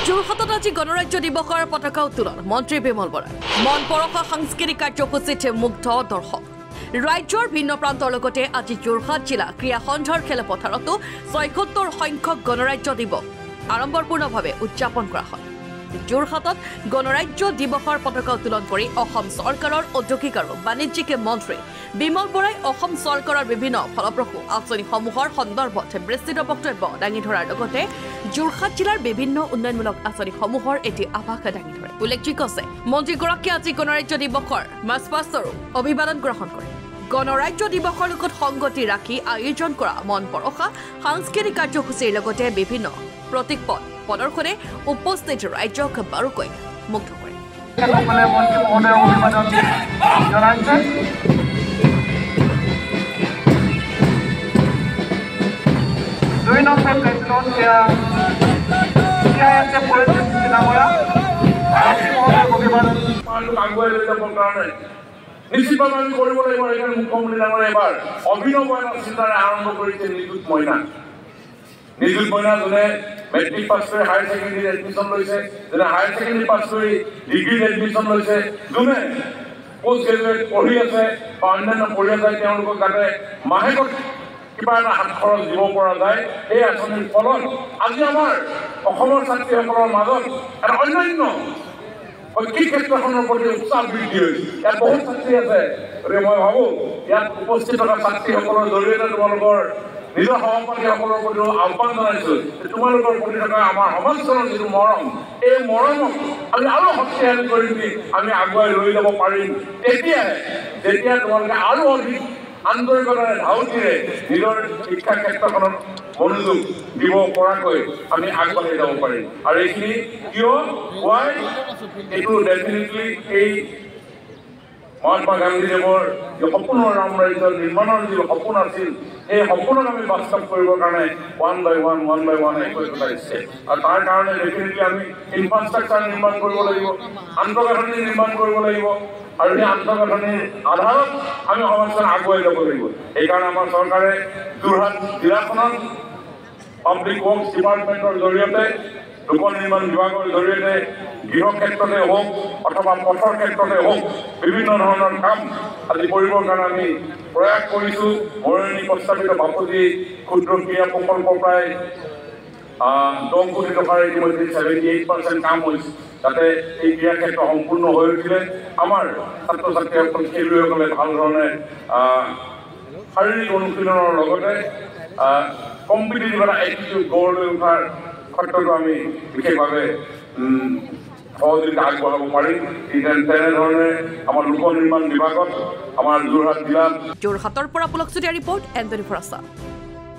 যোৰহাটত আজি গণৰাজ্য দিৱসৰ পতাকা উত্তোলন মন্ত্ৰী বিমল বৰা মন পৰশা সাংস্কৃতিক কাৰ্যসূচীত মুগ্ধ দৰ্শক ৰাজ্যৰ ভিন্ন প্ৰান্তৰ লগতে আজি যোৰহাট জিলা ক্ৰীড়া সন্ধাৰ খেলপথাৰতো ৭৬ সংখ্যক গণৰাজ্য দিৱস আড়ম্বৰপূৰ্ণভাৱে উদযাপন কৰা হয় যোৰহাটত গণৰাজ্য দিৱসৰ পতাকা উত্তোলন কৰি অসম চৰকাৰৰ ঔদ্যোগিক আৰু বাণিজ্যিক মন্ত্ৰী বিমল বৰাই অসম চৰকাৰৰ বিভিন্ন ফলপ্ৰসূ আঁচনিসমূহৰ সন্দৰ্ভত বিস্তৃত বক্তব্য দাঙি ধৰাৰ লগতে যোৰহাট জিলাৰ বিভিন্ন উন্নয়নমূলক আঁচনিসমূহৰ এটি আভাস দাঙি ধৰে উল্লেখযোগ্য আছে মন্ত্ৰীগৰাকীয়ে আজি গণৰাজ্য দিৱসৰ মাছপাষ্টৰো অভিবাদন গ্ৰহণ কৰে গণৰাজ্য দিৱসৰ লগত সংগতি ৰাখি আয়োজন কৰা মন পৰশা সাংস্কৃতিক কাৰ্যসূচীৰ লগতে বিভিন্ন প্ৰতীক পথ প্ৰদৰ্শনে উপস্থিত ৰাজ্যক বাৰুকৈ মুগ্ধ কৰে দুই নম্বৰ প্লেটফৰ্ম আগুৱাই লৈ যাবৰ কাৰণে নিশ্চিতভাৱে আমি কৰিব লাগিব এইকাৰণে মুখ্যমন্ত্ৰী ডাঙৰে এবাৰ অভিনৱ চিন্তাৰে আৰম্ভ কৰিছে নিযুত মইনা যোনে মেট্ৰিক পাছ কৰি হায়াৰ ছেকেণ্ডেৰী এডমিশ্যন লৈছে যোনে হায়াৰ ছেকেণ্ডেৰী পাছ কৰি ডিগ্ৰীত এডমিশ্যন লৈছে যোনে পোষ্ট গ্ৰেজুৱেট পঢ়ি আছে বা অন্যান্য পঢ়ি আছে তেওঁলোকক যাতে মাহেকত কিবা এটা হাত খৰচ দিব পৰা যায় এই আঁচনিৰ ফলত আজি আমাৰ অসমৰ ছাত্ৰীসকলৰ মাজত এটা অন্যান্য শৈক্ষিক ক্ষেত্ৰখনৰ প্ৰতি উৎসাহ বৃদ্ধি হৈছে ইয়াত বহুত ছাত্ৰী আছে গতিকে মই ভাবোঁ ইয়াত উপস্থিত থকা ছাত্ৰীসকলৰ জৰিয়তে তোমালোকৰ নিজৰ সহপাঠীসকলৰ প্ৰতিও আহ্বান জনাইছোঁ যে তোমালোকৰ প্ৰতি থকা আমাৰ সমাজখনৰ যিটো মৰম এই মৰমক আমি আৰু শক্তিশালী কৰি দি আমি আগুৱাই লৈ যাব পাৰিম যেতিয়া তোমালোকে আৰু অধিক আন্তৰিকতাৰে ধাউতিৰে নিজৰ শিক্ষা ক্ষেত্ৰখনত মনোযোগ দিব পৰাকৈ আমি আগবাঢ়ি যাব পাৰিম আৰু এইখিনি কিয় হোৱাই এইটো ডেফিনেটলি এই মহাত্মা গান্ধীদেৱৰ যি সপোন ৰাম ৰাজ্য নিৰ্মাণৰ যি সপোন আছিল সেই সপোনক আমি বাস্তৱ কৰিবৰ কাৰণে ওৱান বাই ওৱান একত্ৰিত আহিছে আৰু তাৰ কাৰণে ডেফিনেটলি আমি ইনফ্ৰাষ্ট্ৰাকচাৰ নিৰ্মাণ কৰিব লাগিব আন্তঃগাঁথনি নিৰ্মাণ কৰিব লাগিব আৰু সেই আন্তঃগাঁথনিৰ আধাৰত আমি সমাজখন আগুৱাই যাব লাগিব সেইকাৰণে আমাৰ চৰকাৰে যোৰহাট জিলাখনত পাব্লিক ৱৰ্কছ ডিপাৰ্টমেণ্টৰ জৰিয়তে লোক নিৰ্মাণ বিভাগৰ জৰিয়তে গৃহ ক্ষেত্ৰতে হওক অথবা পথৰ ক্ষেত্ৰতে হওক বিভিন্ন ধৰণৰ কাম আজি কৰিবৰ কাৰণে আমি প্ৰয়াস কৰিছোঁ মৰণি প্ৰস্তাৱিত বাপুজী ক্ষুদ্ৰ ক্ৰীড়া প্ৰকল্প প্ৰায় 10 কোটি টকাৰ ইতিমধ্যে 78% কাম হৈছে যাতে এই ক্ৰীড়া ক্ষেত্ৰ সম্পূৰ্ণ হৈ উঠিলে আমাৰ ছাত্ৰ ছাত্ৰীসকল খেলুৱৈসকলে ভাল ধৰণে শাৰীৰিক অনুশীলনৰ লগতে কম্পিটিটিভ এটা এটিটিউড গঢ় লৈ উঠাৰ ক্ষেত্ৰতো আমি বিশেষভাৱে সহযোগিতা আগবঢ়াব পাৰিম তেনেধৰণে আমাৰ লোক নিৰ্মাণ বিভাগত আমাৰ যোৰহাট জিলাত যোৰহাটৰ পৰা পুলকচুতীয়া ৰিপৰ্ট এণ্টনি ফৰাছা।